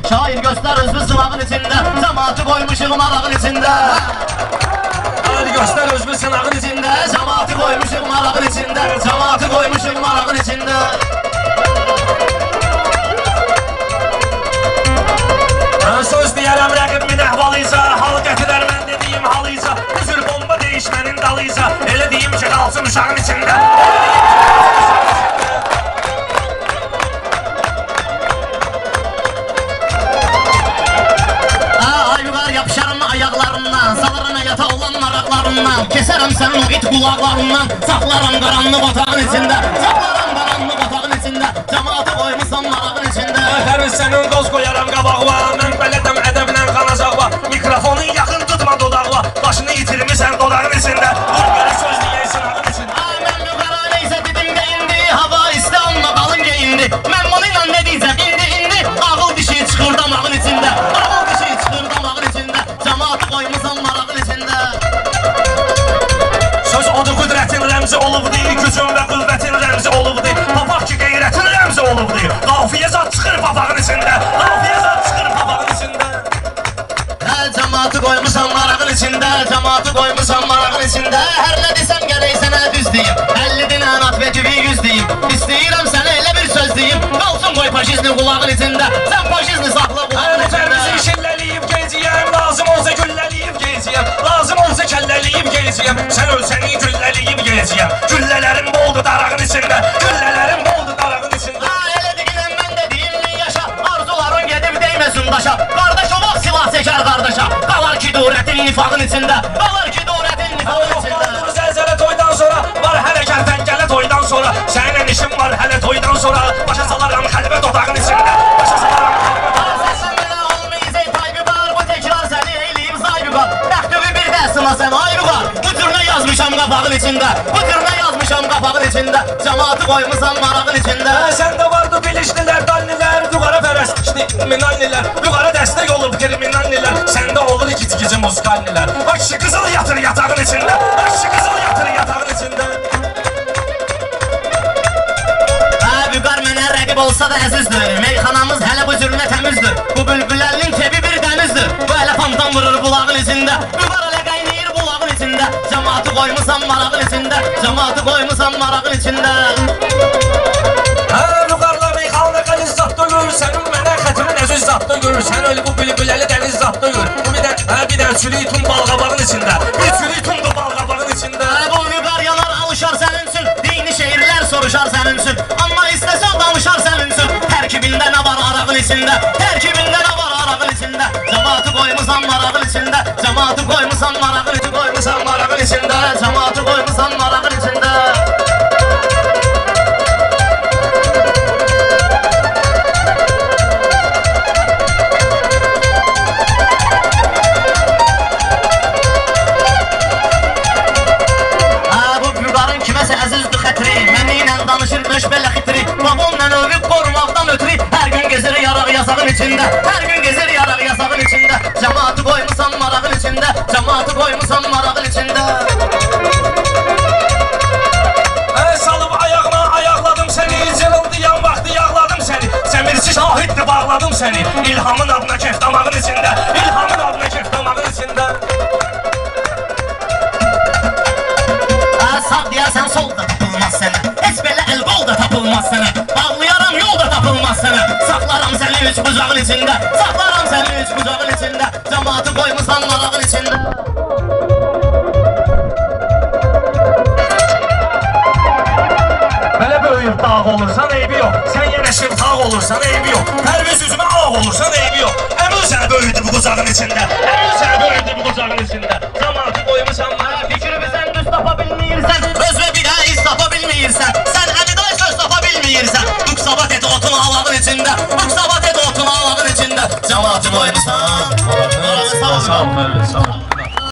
Şair göster özümü sınavın içinde, cemaati koymuşum arağın içinde. Şair göster özümü sınavın içinde, cemaati koymuşum arağın içinde, cemaati koymuşum arağın içinde. Söz deyərəm rəqibimin əhvalıysa, hal gətirər mən dediyim halıysa, üzür bomba değişmənin dalıysa, elə deyim ki qalsın uşağın içində. Ayuqar yapışarım ayaqlarından, salarına yata olan maraqlarından, kesərəm sənin o it qulaqlarından, saxlaram qaranlıq otağın içində, saxlaram qaranlıq otağın içində, cemaati qoymuşsan marağın içində. Hərin sənin qoz qoyaram qabağıma, mən bələdəm ədəblə qanacaqva, mikrofonun yaxın tutma dodaqva, başını yitirmişsən dodağın içində, vur görə söz deyəysin ağın içində. Ay mən müqara neysə dedim də indi, hava istə amma qalın geyindi, mən bununla nə deyəcəm indi, ağıl dişi çıxır damağın içində, ağıl dişi çıxır damağın içində, cemaati qoymuşsan marağın içində. Söz odur qüdrətin rəmzi olubdur, gücün və qüvvətin rəmzi olubdur, papaq ki qeyrətin rəmzi olubdur, qafiyə zat çıxır papağın içində, qafiyə zat çıxır papağın içində. Cemaati qoymuşsan marağın içində, cemaati qoymuşsan marağın içində, hər nə desəm gərək sənə düz deyim, 50 dinən at və gibi 100 deyim, istəyirəm sənə elə bir söz deyim, qalsın qoy faşizmi qulağın içində, sən faşizmi saxla qulağın içində. Bizi şilləliyib geciyəm, lazım olsa gülləliyib geciyəm, lazım olsa kəlləliyib geciyəm, sən ölsəni gülləliyib geciyəm, güllələrim boldu darağın içində, güllələrim boldu darağın içində. Elə deyiləm mən də deyimli yaşa, arzuların gedib deyməsin daşa, qardaş o vaxt silah çəkər qardaşa, qalar ki dörətin nifaqın içində, qalar ki dörətin nifaqın içində. Dur zəlzələ toydan sonra, var hələ kərtəngələ toydan sonra, sənin işin var hələ toydan sonra, başa salaram xəlbə dodağın içində, başa salaram xəlbə dodağın içində. Səsin mənə olmayacaq taybüqar, bu təkrar səni eyləyib zaybüqar, məktübü bir də sına sən aybüqar, bu türünə yazmışam qapağın içində, bu türünə yazmışam qapağın içində, cemaati qoymuşsan marağın içində. Səndə vardı bilişlilər, dannilər, yuqara fərəstişli minannilər, yuqara dəstək olub kriminallilər, səndə olur iki-tikici muskallilər, bak şu qızıl yatır yatağın içində, bak şu qızıl yatır yatağın içində. Vüqar mənə rəqib olsa da əzizdir, meyxanamız hələ bu zülmə təmizdir, bu bülbüllərin tebi bir dənizdir, bu hələ pamdan vurur bulağın içində, vüqar hələ qaynayır bulağın içində, cemaati qoymuşsan marağın içində, cemaati qoymuşsan marağın içində. Vüqarla meyxanla qəliz zatda görür, sənin mənə xətinin əziz zatda görür, sən öyle bu bülbülləli dəniz zatda görür, bu bir də çülü itum balqabağın içində, bir çülü itumdur balqabağın içində. Bu vüqar yanar alışar sənin üçün, dini şehirlər soruşar sənin üçün, amma istəsən danışar sənin üçün, tərkibində nə var arağın içində, tərkibində nə var arağın içində, cemaati qoymuşsan marağın içində, cemaati qoymuşsan marağın içində, qoymuşsan marağın içində, cemaati qoymuşsan marağın içində. Danışır nöşbələ xitri, babonla övüb qorumaqdan ötürü, hər gün gezir yaraq yasağın içində, hər gün gezir yaraq yasağın içində, cemaati qoymuşsan marağın içində, cemaati qoymuşsan marağın içində. Salıb ayağına ayaqladım səni, cırıldayan vaxtı yağladım səni, səmirçi şahiddir bağladım səni, İlhamın adına kef damağın içində, İlhamın adına kef damağın içində. Sağ deyərsən sol da tapılmaz sənə, heç belə el-qol da tapılmaz sənə, bağlayaram yol da tapılmaz sənə, saxlaram səni üç bucağın içində, saxlaram səni üç bucağın içində, cemaati qoymuşsan marağın içində. Belə böyüyüb dağ olursan eybi yox, sən yenə şırtaq olursan eybi yox, hər bir üzümə ağ olursan eybi yox, əmin sənə böyüdü bu qucağın içində, əmin sənə böyüdü bu qucağın içində, cemaati qoymuşsan marağın içində.